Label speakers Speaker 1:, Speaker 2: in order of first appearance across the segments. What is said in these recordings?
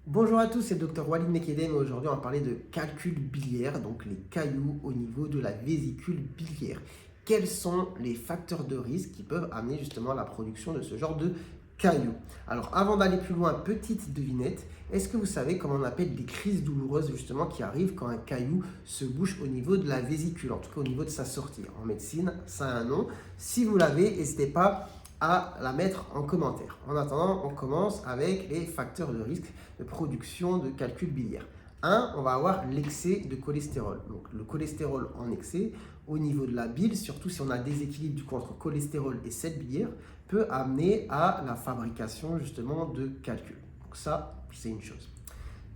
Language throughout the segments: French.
Speaker 1: Bonjour à tous, c'est le Dr Walid Mekdem et aujourd'hui on va parler de calcul biliaire, donc les cailloux au niveau de la vésicule biliaire. Quels sont les facteurs de risque qui peuvent amener justement à la production de ce genre de cailloux? Alors avant d'aller plus loin, petite devinette, est-ce que vous savez comment on appelle les crises douloureuses justement qui arrivent quand un caillou se bouche au niveau de la vésicule, en tout cas au niveau de sa sortie? En médecine, ça a un nom. Si vous l'avez, n'hésitez pas à la mettre en commentaire. En attendant, on commence avec les facteurs de risque de production de calcul biliaire. On va avoir l'excès de cholestérol. Donc le cholestérol en excès au niveau de la bile, surtout si on a déséquilibre du coup entre cholestérol et sel biliaire, peut amener à la fabrication justement de calculs. Donc ça, c'est une chose.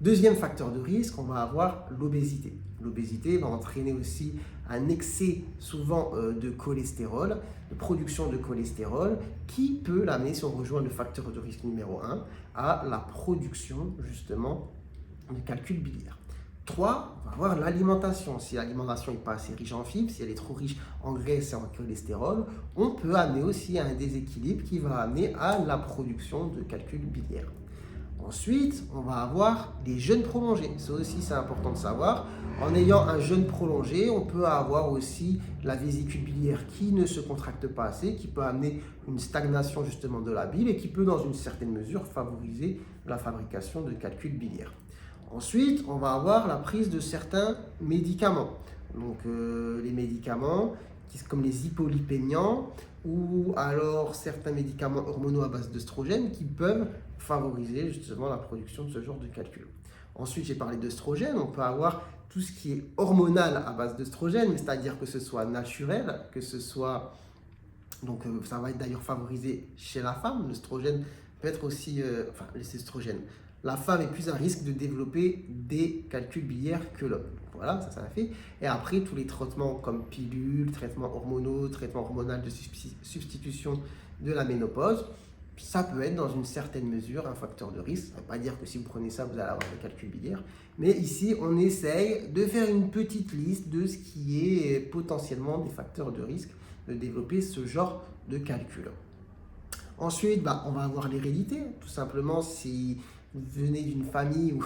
Speaker 1: Deuxième facteur de risque, on va avoir l'obésité. L'obésité va entraîner aussi un excès souvent de cholestérol, de production de cholestérol, qui peut l'amener, si on rejoint le facteur de risque numéro 1, à la production justement de calcul biliaire. 3, on va avoir l'alimentation. Si l'alimentation n'est pas assez riche en fibres, si elle est trop riche en graisse et en cholestérol, on peut amener aussi à un déséquilibre qui va amener à la production de calcul biliaire. Ensuite, on va avoir les jeûnes prolongés. Ça aussi, c'est important de savoir. En ayant un jeûne prolongé, on peut avoir aussi la vésicule biliaire qui ne se contracte pas assez, qui peut amener une stagnation justement de la bile et qui peut, dans une certaine mesure, favoriser la fabrication de calculs biliaires. Ensuite, on va avoir la prise de certains médicaments. Donc, les médicaments comme les hypolipémiants ou alors certains médicaments hormonaux à base d'œstrogène qui peuvent favoriser justement la production de ce genre de calcul. Ensuite, j'ai parlé d'œstrogène. On peut avoir tout ce qui est hormonal à base d'œstrogène, c'est-à-dire que ce soit naturel, que ce soit... Donc, ça va être d'ailleurs favorisé chez la femme. L'œstrogène peut être aussi... enfin, les estrogènes. La femme est plus à risque de développer des calculs biliaires que l'homme. Voilà, ça l'a fait. Et après, tous les traitements comme pilules, traitements hormonaux, traitements hormonaux de substitution de la ménopause, ça peut être dans une certaine mesure un facteur de risque. Ça ne veut pas dire que si vous prenez ça, vous allez avoir des calculs biliaires. Mais ici, on essaye de faire une petite liste de ce qui est potentiellement des facteurs de risque de développer ce genre de calcul. Ensuite, on va avoir l'hérédité. Tout simplement, si vous venez d'une famille où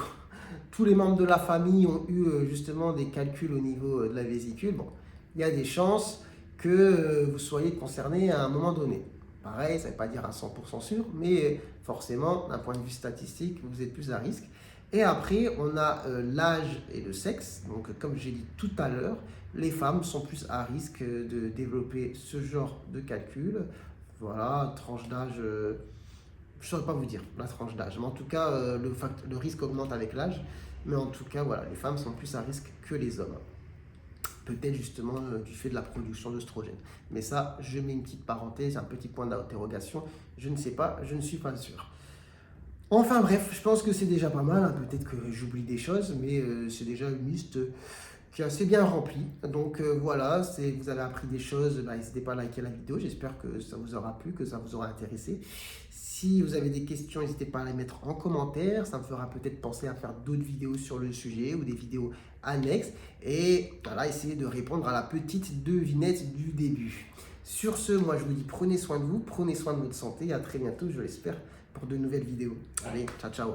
Speaker 1: tous les membres de la famille ont eu justement des calculs au niveau de la vésicule, il y a des chances que vous soyez concerné à un moment donné. Pareil, ça ne veut pas dire à 100% sûr, mais forcément, d'un point de vue statistique, vous êtes plus à risque. Et après, on a l'âge et le sexe. Donc, comme j'ai dit tout à l'heure, les femmes sont plus à risque de développer ce genre de calcul. Voilà, tranche d'âge, je ne saurais pas vous dire la tranche d'âge. Mais en tout cas, le risque augmente avec l'âge. Mais en tout cas, voilà, les femmes sont plus à risque que les hommes. Peut-être justement du fait de la production d'œstrogène. Mais ça, je mets une petite parenthèse, un petit point d'interrogation. Je ne sais pas, je ne suis pas sûr. Enfin bref, je pense que c'est déjà pas mal. Peut-être que j'oublie des choses, mais c'est déjà une liste qui est assez bien remplie. Donc voilà, vous avez appris des choses. N'hésitez pas à liker la vidéo. J'espère que ça vous aura plu, que ça vous aura intéressé. Si vous avez des questions, n'hésitez pas à les mettre en commentaire. Ça me fera peut-être penser à faire d'autres vidéos sur le sujet ou des vidéos annexes. Et voilà, essayez de répondre à la petite devinette du début. Sur ce, moi je vous dis prenez soin de vous, prenez soin de votre santé. Et à très bientôt, je l'espère, pour de nouvelles vidéos. Allez, ciao, ciao.